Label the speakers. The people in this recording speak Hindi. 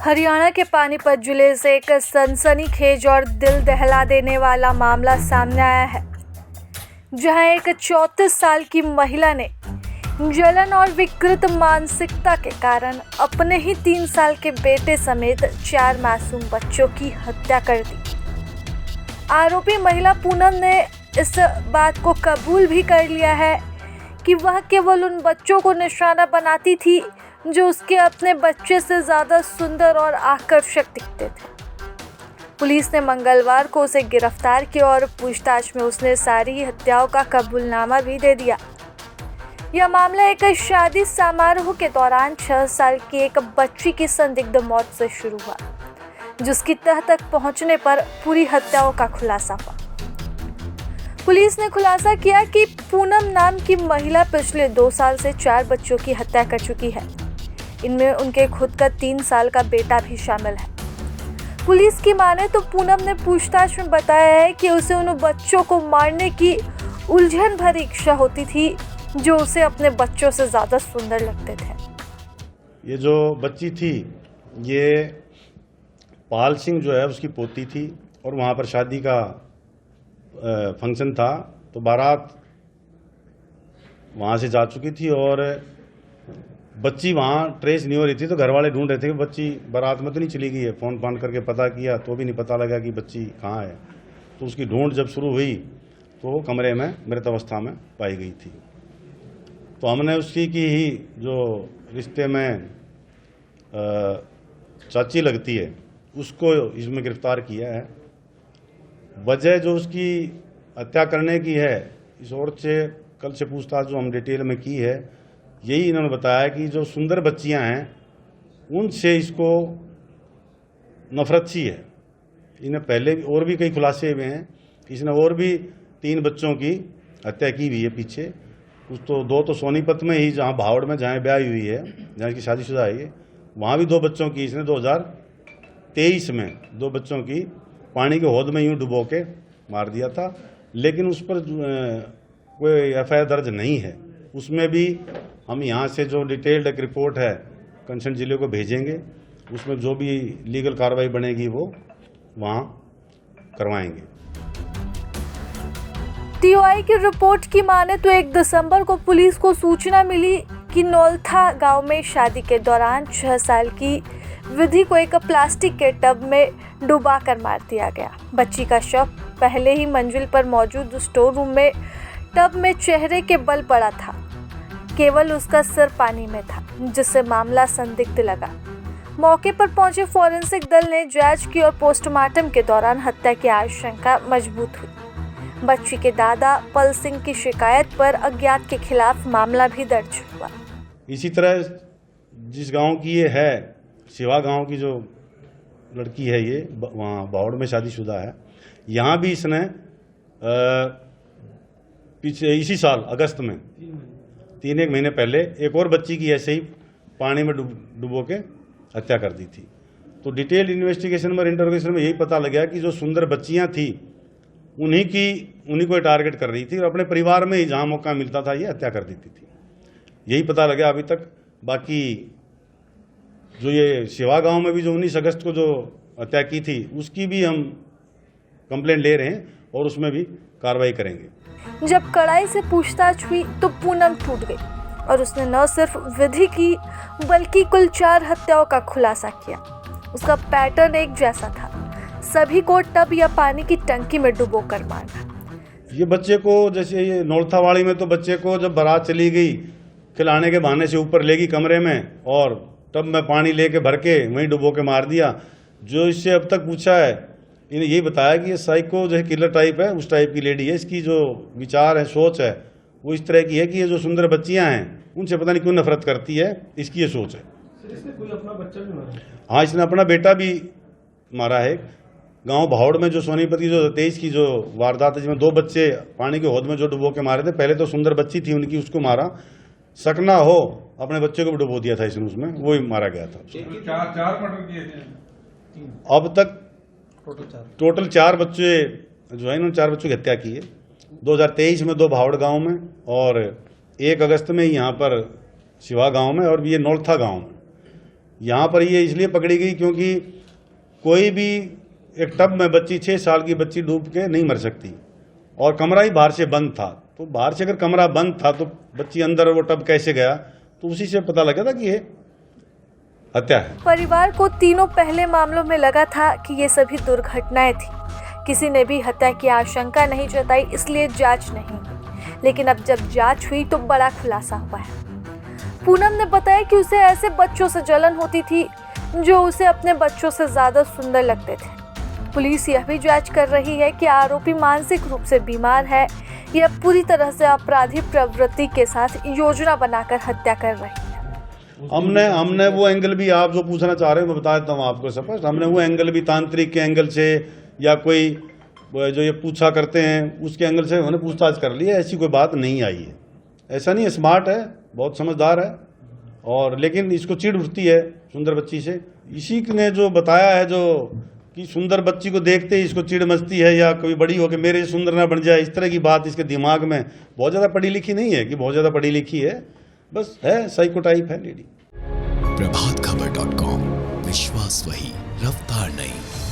Speaker 1: हरियाणा के पानीपत जिले से एक सनसनीखेज और दिल दहला देने वाला मामला सामने आया है, जहां एक 34 साल की महिला ने जलन और विकृत मानसिकता के कारण अपने ही 3 साल के बेटे समेत 4 मासूम बच्चों की हत्या कर दी। आरोपी महिला पूनम ने इस बात को कबूल भी कर लिया है कि वह केवल उन बच्चों को निशाना बनाती थी जो उसके अपने बच्चे से ज़्यादा सुंदर और आकर्षक दिखते थे। पुलिस ने मंगलवार को उसे गिरफ्तार किया और पूछताछ में उसने सारी हत्याओं का कबूलनामा भी दे दिया। यह मामला एक शादी समारोह के दौरान 6 साल की एक बच्ची की संदिग्ध मौत से शुरू हुआ, जिसकी तह तक पहुंचने पर पूरी हत्याओं का खुलासा हुआ। पुलिस ने खुलासा किया कि पूनम नाम की महिला पिछले 2 साल से 4 बच्चों की हत्या कर चुकी है। इनमें उनके खुद का 3 साल का बेटा भी शामिल है। पुलिस की माने तो पूनम ने पूछताछ में बताया है कि उसे उन बच्चों को मारने की उलझन भरी इच्छा होती थी जो उसे अपने बच्चों से ज़्यादा सुंदर लगते थे।
Speaker 2: ये जो बच्ची थी ये पाल सिंह जो है उसकी पोती थी और वहाँ पर शादी का फंक्शन था, तो बारात वहाँ से जा चुकी थी और बच्ची वहाँ ट्रेस नहीं हो रही थी। तो घर वाले ढूंढ रहे थे कि बच्ची बारात में तो नहीं चली गई है। फ़ोन करके पता किया तो भी नहीं पता लगा कि बच्ची कहाँ है। तो उसकी ढूंढ जब शुरू हुई तो वो कमरे में मृत अवस्था में पाई गई थी। तो हमने उसकी की ही जो रिश्ते में चाची लगती है उसको इसमें गिरफ्तार किया है। वजह जो उसकी हत्या करने की है, इस औरत से कल से पूछताछ जो हम डिटेल में की है, यही इन्होंने बताया कि जो सुंदर बच्चियां हैं उनसे इसको नफरत सी है। इन्हें पहले और भी कई खुलासे हुए हैं। इसने और भी 3 बच्चों की हत्या की हुई है पीछे। कुछ तो 2 तो सोनीपत में ही, जहाँ भावड़ में जहाँ ब्याह हुई है, जहाँ इसकी शादीशुदा है, वहाँ भी 2 बच्चों की इसने 2023 में 2 बच्चों की पानी के हौद में यूँ डुबो के मार दिया था। लेकिन उस पर कोई FIR दर्ज नहीं है। उसमें भी हम यहाँ से जो डिटेल्ड एक रिपोर्ट है कंसर्न जिले को भेजेंगे। उसमें जो भी लीगल कार्रवाई बनेगी वो वहाँ करवाएंगे।
Speaker 1: TOI की रिपोर्ट की माने तो 1 दिसंबर को पुलिस को सूचना मिली कि नौलथा गांव में शादी के दौरान 6 साल की विधि को एक प्लास्टिक के टब में डुबा कर मार दिया गया। बच्ची का शव पहले ही मंजिल पर मौजूद स्टोर रूम में टब में चेहरे के बल पड़ा था। केवल उसका सिर पानी में था, जिससे मामला संदिग्ध लगा। मौके पर पहुंचे फॉरेंसिक दल ने जांच की और पोस्टमार्टम के दौरान हत्या की आशंका मजबूत हुई। बच्ची के दादा पल सिंह की शिकायत पर अज्ञात के खिलाफ मामला भी दर्ज हुआ।
Speaker 2: इसी तरह जिस गांव की ये है, शिवा गांव की जो लड़की है, ये वहाँ भावड़ में शादीशुदा है। यहाँ भी इसने पीछे इसी साल अगस्त में 3 महीने पहले एक और बच्ची की ऐसे ही पानी में डुबो के हत्या कर दी थी। तो डिटेल इन्वेस्टिगेशन और इंटरोगेशन में यही पता लगा कि जो सुंदर बच्चियां थी उन्हीं को टारगेट कर रही थी और अपने परिवार में ही जहां मौका मिलता था ये हत्या कर देती थी। यही पता लगा अभी तक। बाकी जो ये शिवा गांव में भी जो 19 अगस्त को जो हत्या की थी उसकी भी हम कंप्लेंट ले रहे हैं और उसमें भी कार्रवाई करेंगे।
Speaker 1: जब कड़ाई से पूछताछ हुई तो पूनम टूट गई और उसने न सिर्फ विधि की बल्कि कुल 4 हत्याओं का खुलासा किया। उसका पैटर्न एक जैसा था, सभी को टब या पानी की टंकी में डुबोकर मारना।
Speaker 2: ये बच्चे को, जैसे ये नौलथावाड़ी में तो बच्चे को जब बारात चली गई खिलाने के बहाने से ऊपर ले गई कमरे में और टब में पानी लेके भर के वहीं डुबो के मार दिया। जो इससे अब तक पूछा है इन्हें यही बताया कि ये साइको जो किलर टाइप है, उस टाइप की लेडी है। इसकी जो विचार है, सोच है, वो इस तरह की है कि ये जो सुंदर बच्चियां हैं उनसे पता नहीं क्यों नफरत करती है। इसकी ये सोच है।
Speaker 3: इसने कोई अपना बच्चा भी मारा?
Speaker 2: हाँ, इसने अपना बेटा भी मारा है। गांव भावड़ में जो सोनीपत की जो 23 की जो वारदात है, जिसमें 2 बच्चे पानी के हौद में जो डुबो के मारे थे। पहले तो सुंदर बच्ची थी उनकी, उसको मारा। शक ना हो अपने बच्चे को भी डुबो दिया था इसने, उसमें वो ही मारा गया था।
Speaker 3: 4 मर्डर किए थे
Speaker 2: अब तक टोटल 4 बच्चे जो है, इन्होंने 4 बच्चों की हत्या की है। 2023 में 2 भावड़ गांव में और 1 अगस्त में यहाँ पर शिवा गांव में और ये नौलथा गांव में। यहाँ पर ये इसलिए पकड़ी गई क्योंकि कोई भी एक टब में बच्ची 6 साल की बच्ची डूब के नहीं मर सकती और कमरा ही बाहर से बंद था। तो बाहर से अगर कमरा बंद था तो बच्ची अंदर वो टब कैसे गया, तो उसी से पता लगा था कि ये हत्या है।
Speaker 1: परिवार को तीनों पहले मामलों में लगा था कि ये सभी दुर्घटनाएं थी। किसी ने भी हत्या की आशंका नहीं जताई, इसलिए जांच नहीं। लेकिन अब जब जांच हुई तो बड़ा खुलासा हुआ है। पूनम ने बताया कि उसे ऐसे बच्चों से जलन होती थी जो उसे अपने बच्चों से ज्यादा सुंदर लगते थे। पुलिस यह भी जांच कर रही है कि आरोपी मानसिक रूप से बीमार है या पूरी तरह से अपराधी प्रवृत्ति के साथ योजना बनाकर हत्या कर रही है।
Speaker 2: हमने वो एंगल भी, आप जो पूछना चाह रहे हो मैं बता देता हूँ आपको स्पष्ट। हमने वो एंगल भी तांत्रिक के एंगल से या कोई जो ये पूछा करते हैं उसके एंगल से हमने पूछताछ कर ली है। ऐसी कोई बात नहीं आई है। ऐसा नहीं है, स्मार्ट है, बहुत समझदार है, और लेकिन इसको चिढ़ उठती है सुंदर बच्ची से। इसी ने जो बताया है जो कि सुंदर बच्ची को देखते ही इसको चिढ़ मचती है या कभी बड़ी हो के मेरे से सुंदर ना बन जाए, इस तरह की बात इसके दिमाग में। बहुत ज़्यादा पढ़ी लिखी नहीं है कि बहुत ज़्यादा पढ़ी लिखी है, बस है साइको टाइप है लेडी।
Speaker 4: प्रभातखबर.com, विश्वास वही, रफ्तार नहीं।